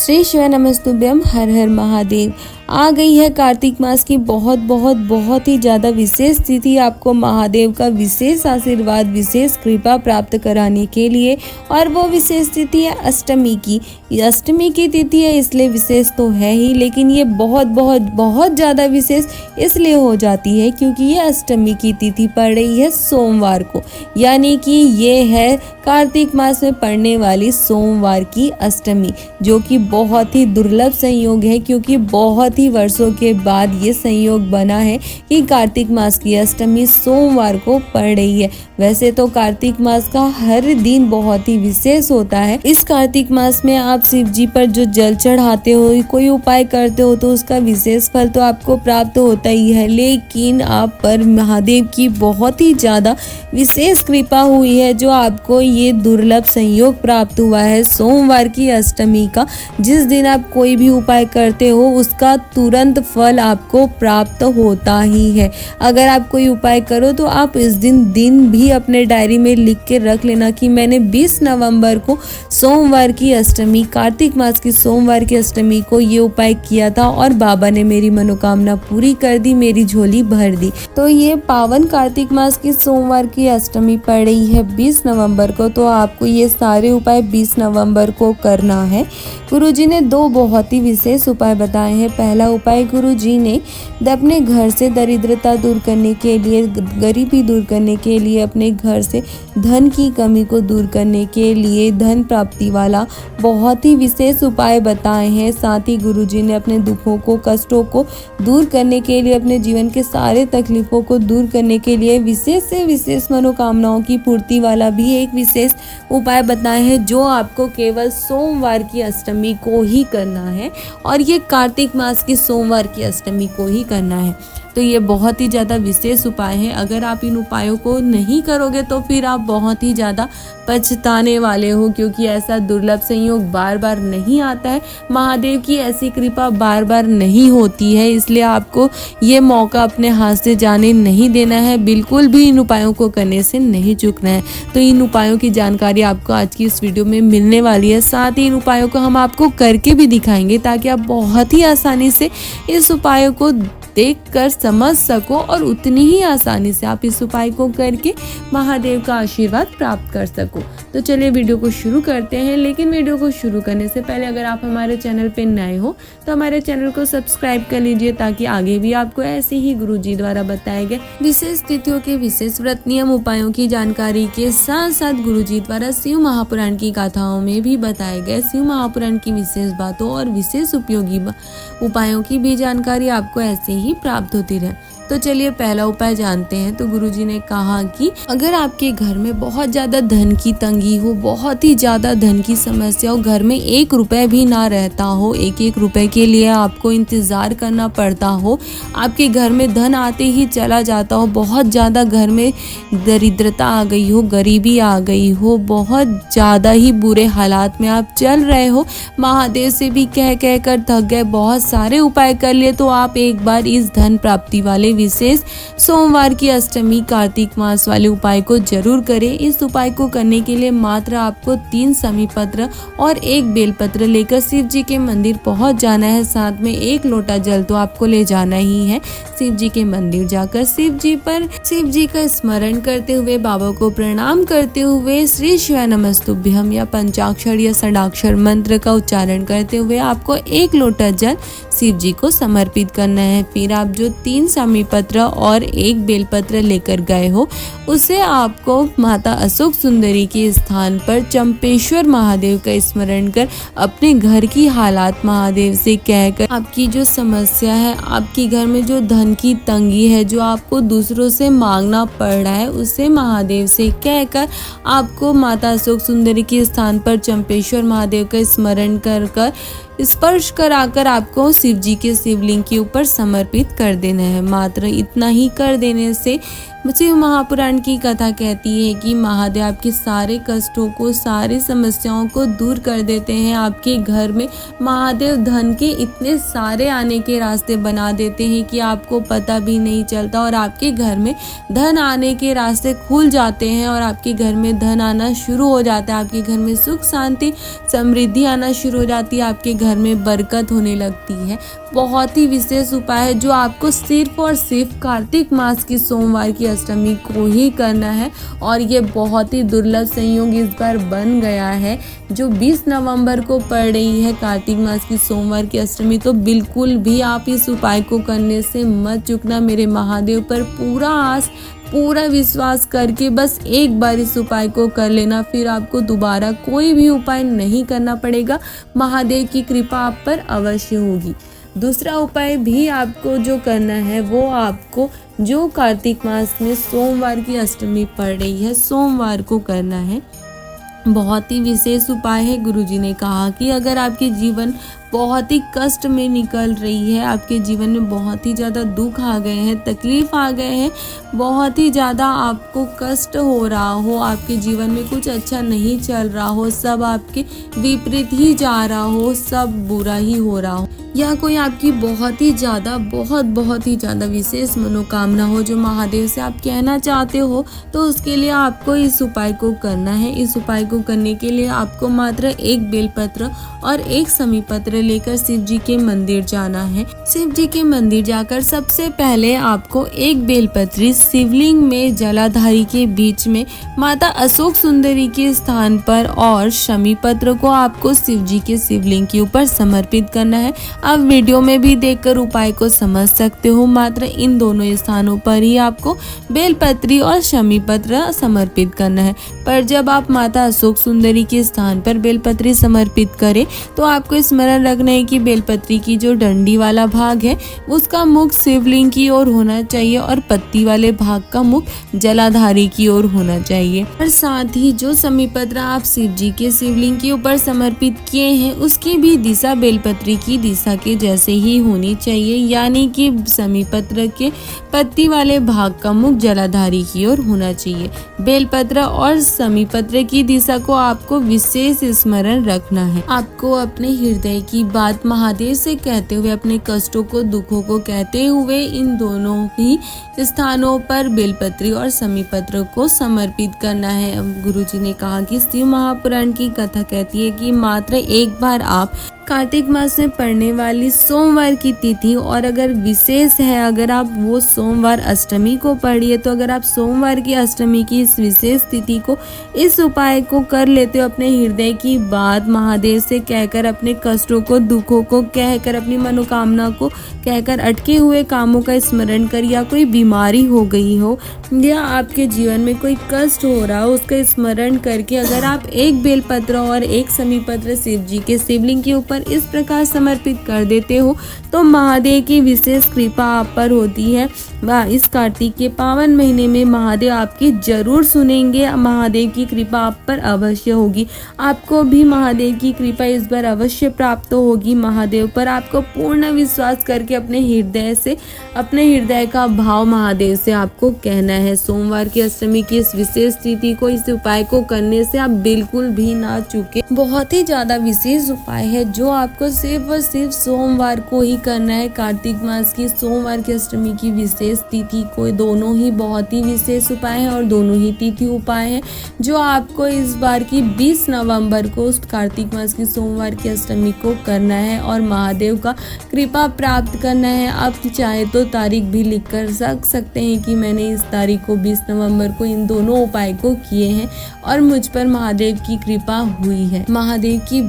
श्री शिव नमस्तुभ्यम। हर हर महादेव। आ गई है कार्तिक मास की बहुत ही ज़्यादा विशेष तिथि, आपको महादेव का विशेष आशीर्वाद, विशेष कृपा प्राप्त कराने के लिए। और वो विशेष तिथि है अष्टमी की। अष्टमी की तिथि है इसलिए विशेष तो है ही, लेकिन ये बहुत ज़्यादा विशेष इसलिए हो जाती है क्योंकि ये अष्टमी की तिथि पड़ रही है सोमवार को, यानी कि ये है कार्तिक मास में पड़ने वाली सोमवार की अष्टमी, जो कि बहुत ही दुर्लभ संयोग है क्योंकि बहुत ही वर्षों के बाद ये संयोग बना है कि कार्तिक मास की अष्टमी सोमवार को पड़ रही है। वैसे तो कार्तिक मास का हर दिन बहुत ही विशेष होता है। इस कार्तिक मास में आप शिव जी पर जो जल चढ़ाते हो, कोई उपाय करते हो तो उसका विशेष फल तो आपको प्राप्त होता ही है, लेकिन आप पर महादेव की बहुत ही ज्यादा विशेष कृपा हुई है, जो आपको ये दुर्लभ संयोग प्राप्त हुआ है सोमवार की अष्टमी का। जिस दिन आप कोई भी उपाय करते हो उसका तुरंत फल आपको प्राप्त होता ही है। अगर आप कोई उपाय करो तो आप इस दिन भी अपने डायरी में लिख के रख लेना कि मैंने 20 नवंबर को सोमवार की अष्टमी, कार्तिक मास की सोमवार की अष्टमी को ये उपाय किया था और बाबा ने मेरी मनोकामना पूरी कर दी, मेरी झोली भर दी। तो ये पावन कार्तिक मास की सोमवार की अष्टमी पड़ रही है 20 नवंबर को, तो आपको ये सारे उपाय 20 नवंबर को करना है। गुरुजी ने 2 बहुत ही विशेष उपाय बताए हैं। पहला उपाय गुरुजी ने अपने घर से दरिद्रता दूर करने के लिए, गरीबी दूर करने के लिए, अपने घर से धन की कमी को दूर करने के लिए धन प्राप्ति वाला बहुत ही विशेष उपाय बताए हैं। साथ ही गुरुजी ने अपने दुखों को, कष्टों को दूर करने के लिए, अपने जीवन के सारे तकलीफों को दूर करने के लिए विशेष से विशेष मनोकामनाओं की पूर्ति वाला भी एक विशेष उपाय बताए हैं, जो आपको केवल सोमवार की अष्टमी को ही करना है और ये कार्तिक मास की सोमवार की अष्टमी को ही करना है। तो ये बहुत ही ज़्यादा विशेष उपाय है। अगर आप इन उपायों को नहीं करोगे तो फिर आप बहुत ही ज़्यादा पछताने वाले हो, क्योंकि ऐसा दुर्लभ संयोग बार बार नहीं आता है। महादेव की ऐसी कृपा बार बार नहीं होती है, इसलिए आपको ये मौका अपने हाथ से जाने नहीं देना है। बिल्कुल भी इन उपायों को करने से नहीं चूकना है। तो इन उपायों की जानकारी आपको आज की इस वीडियो में मिलने वाली है। साथ ही इन उपायों को हम आपको करके भी दिखाएंगे ताकि आप बहुत ही आसानी से इस उपायों को देखकर समझ सको और उतनी ही आसानी से आप इस उपाय को करके महादेव का आशीर्वाद प्राप्त कर सको। तो चलिए वीडियो को शुरू करते हैं। लेकिन वीडियो को शुरू करने से पहले अगर आप हमारे चैनल पे नए हो तो हमारे चैनल को सब्सक्राइब कर लीजिए, ताकि आगे भी आपको ऐसे ही गुरुजी द्वारा बताए गए विशेष तिथियों के विशेष व्रत, नियम, उपायों की जानकारी के साथ साथ गुरुजी द्वारा शिव महापुराण की गाथाओं में भी बताए गए शिव महापुराण की विशेष बातों और विशेष उपयोगी उपायों की भी जानकारी आपको ऐसे ही प्राप्त होती रहे। तो चलिए पहला उपाय जानते हैं। तो गुरुजी ने कहा कि अगर आपके घर में बहुत ज्यादा धन की तंगी हो, बहुत ही ज्यादा धन की समस्या हो, घर में 1 रुपए भी ना रहता हो, 1 रुपए के लिए आपको इंतजार करना पड़ता हो, आपके घर में धन आते ही चला जाता हो, बहुत ज्यादा घर में दरिद्रता आ गई हो, गरीबी आ गई हो, बहुत ज्यादा ही बुरे हालात में आप चल रहे हो, महादेव से भी कह कर थक गए, बहुत सारे उपाय कर लिए, तो आप एक बार इस धन प्राप्ति वाले विशेष सोमवार की अष्टमी कार्तिक मास वाले उपाय को जरूर करें। इस उपाय को करने के लिए मात्र आपको 3 समी पत्र और 1 बेलपत्र लेकर शिव जी के मंदिर पहुंच जाना है। साथ में 1 लोटा जल तो आपको ले जाना ही है। शिव जी के मंदिर जाकर शिव जी का स्मरण करते हुए, बाबा को प्रणाम करते हुए श्री शिव नमस्तुभ्यम या पंचाक्षर या षडाक्षर मंत्र का उच्चारण करते हुए आपको 1 लोटा जल शिव जी को समर्पित करना है। फिर आप जो 3 समी पत्र और 1 बेलपत्र लेकर गए हो, उसे आपको माता अशोक सुंदरी के स्थान पर चंपेश्वर महादेव का स्मरण कर अपने घर की हालात महादेव से कहकर, आपकी जो समस्या है, आपकी घर में जो धन की तंगी है, जो आपको दूसरों से मांगना पड़ रहा है, उसे महादेव से कहकर आपको माता अशोक सुंदरी के स्थान पर चंपेश्वर महादेव का स्मरण कर स्पर्श कराकर आपको शिव जी के शिवलिंग के ऊपर समर्पित कर देना है। मात्र इतना ही कर देने से शिव महापुराण की कथा कहती है कि महादेव आपके सारे कष्टों को, सारी समस्याओं को दूर कर देते हैं। आपके घर में महादेव धन के इतने सारे आने के रास्ते बना देते हैं कि आपको पता भी नहीं चलता, और आपके घर में धन आने के रास्ते खुल जाते हैं और आपके घर में धन आना शुरू हो जाता है। आपके घर में सुख शांति समृद्धि आना शुरू हो जाती है। आपके घर में बरकत होने लगती है। बहुत ही विशेष उपाय है जो आपको सिर्फ और सिर्फ कार्तिक मास की सोमवार की अष्टमी को ही करना है, और ये बहुत ही दुर्लभ संयोग इस बार बन गया है जो 20 नवंबर को पड़ रही है कार्तिक मास की सोमवार की अष्टमी। तो बिल्कुल भी आप इस उपाय को करने से मत चूकना। मेरे महादेव पर पूरा आस, पूरा विश्वास करके बस एक बार इस उपाय को कर लेना, फिर आपको दोबारा कोई भी उपाय नहीं करना पड़ेगा। महादेव की कृपा आप पर अवश्य होगी। दूसरा उपाय भी आपको जो करना है वो आपको जो कार्तिक मास में सोमवार की अष्टमी पड़ रही है सोमवार को करना है। बहुत ही विशेष उपाय है। गुरुजी ने कहा कि अगर आपके जीवन बहुत ही कष्ट में निकल रही है, आपके जीवन में बहुत ही ज़्यादा दुख आ गए हैं, तकलीफ आ गए हैं, बहुत ही ज़्यादा आपको कष्ट हो रहा हो, आपके जीवन में कुछ अच्छा नहीं चल रहा हो, सब आपके विपरीत ही जा रहा हो, सब बुरा ही हो रहा हो, या कोई आपकी बहुत ही ज़्यादा विशेष मनोकामना हो जो महादेव से आप कहना चाहते हो, तो उसके लिए आपको इस उपाय को करना है। इस उपाय को करने के लिए आपको मात्र एक बेलपत्र और एक समी पत्र लेकर शिव जी के मंदिर जाना है। शिव जी के मंदिर जाकर सबसे पहले आपको एक बेलपत्री शिवलिंग में जलाधारी के बीच में माता अशोक सुंदरी के स्थान पर, और शमी पत्र को आपको शिव जी के शिवलिंग के ऊपर समर्पित करना है। आप वीडियो में भी देखकर उपाय को समझ सकते हो। मात्र इन दोनों स्थानों पर ही आपको बेलपत्री और शमी पत्र समर्पित करना है। पर जब आप माता अशोक सुंदरी के स्थान पर बेलपत्री समर्पित करें तो आपको स्मरण रखना है कि बेलपत्री की जो डंडी वाला भाग है उसका मुख शिवलिंग की ओर होना चाहिए और पत्ती वाले भाग का मुख जलाधारी की ओर होना चाहिए। और साथ ही जो शमी पत्र आप शिव जी के शिवलिंग के ऊपर समर्पित किए हैं उसकी भी दिशा बेलपत्री की दिशा के जैसे ही होनी चाहिए, यानी कि शमी पत्र के पत्ती वाले भाग का मुख जलाधारी की ओर होना चाहिए। बेलपत्र और शमी पत्र की दिशा को आपको विशेष स्मरण रखना है। आपको अपने हृदय की बात महादेव से कहते हुए, अपने कष्टों को, दुखों को कहते हुए इन दोनों ही स्थानों पर बेलपत्री और शमी पत्र को समर्पित करना है। गुरुजी ने कहा कि शिव महापुराण की कथा कहती है कि मात्र एक बार आप कार्तिक मास में पड़ने वाली सोमवार की तिथि, और अगर विशेष है अगर आप वो सोमवार अष्टमी को पढ़िए, तो अगर आप सोमवार की अष्टमी की इस विशेष तिथि को इस उपाय को कर लेते हो, अपने हृदय की बात महादेव से कहकर, अपने कष्टों को, दुखों को कहकर, अपनी मनोकामना को कहकर, अटके हुए कामों का स्मरण कर, या कोई बीमारी हो गई हो या आपके जीवन में कोई कष्ट हो रहा हो उसका स्मरण करके अगर आप एक बेलपत्र और एक शमी पत्र शिव जी के शिवलिंग के ऊपर इस प्रकार समर्पित कर देते हो तो महादेव की विशेष कृपा आप पर होती है। इस कार्तिक के पावन महीने में महादेव आपकी जरूर सुनेंगे। महादेव की कृपा आप पर अवश्य होगी। आपको भी महादेव की कृपा इस बार अवश्य प्राप्त होगी। महादेव पर आपको पूर्ण विश्वास करके अपने हृदय का भाव महादेव से आपको कहना है। सोमवार की अष्टमी की इस विशेष तिथि को, इस उपाय को करने से आप बिल्कुल भी ना चूके। बहुत ही ज्यादा विशेष उपाय है जो आपको सिर्फ और सिर्फ सोमवार को ही करना है। कार्तिक मास की सोमवार की अष्टमी की विशेष तिथि को, दोनों ही बहुत ही विशेष उपाय है और दोनों ही तिथि उपाय है जो आपको इस बार की 20 नवंबर को कार्तिक मास की सोमवार की अष्टमी को करना है और महादेव का कृपा प्राप्त करना है। आप चाहे तो तारीख भी लिख कर सकते हैं कि मैंने इस तारीख को 20 नवंबर को इन दोनों उपाय को किए हैं और मुझ पर महादेव की कृपा हुई है। महादेव की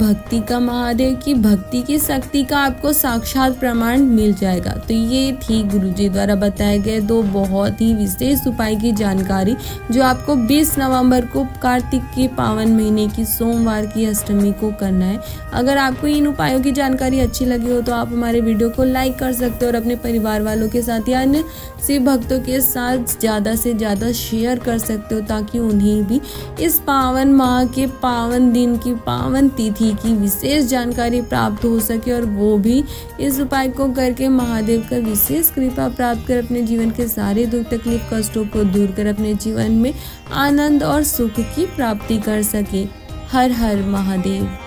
भक्ति की शक्ति का आपको साक्षात प्रमाण मिल जाएगा। तो ये थी गुरुजी द्वारा बताए गए दो बहुत ही विशेष उपाय की जानकारी जो आपको 20 नवंबर को कार्तिक के पावन महीने की सोमवार की अष्टमी को करना है। अगर आपको इन उपायों की जानकारी अच्छी लगी हो तो आप हमारे वीडियो को लाइक कर सकते हो और अपने परिवार वालों के साथ या अन्य शिव भक्तों के साथ ज़्यादा से ज़्यादा शेयर कर सकते हो ताकि उन्हें भी इस पावन माह के पावन दिन की पावन तिथि की विशेष जानकारी कार्य प्राप्त हो सके और वो भी इस उपाय को करके महादेव का विशेष कृपा प्राप्त कर अपने जीवन के सारे दुख तकलीफ कष्टों को दूर कर अपने जीवन में आनंद और सुख की प्राप्ति कर सके। हर हर महादेव।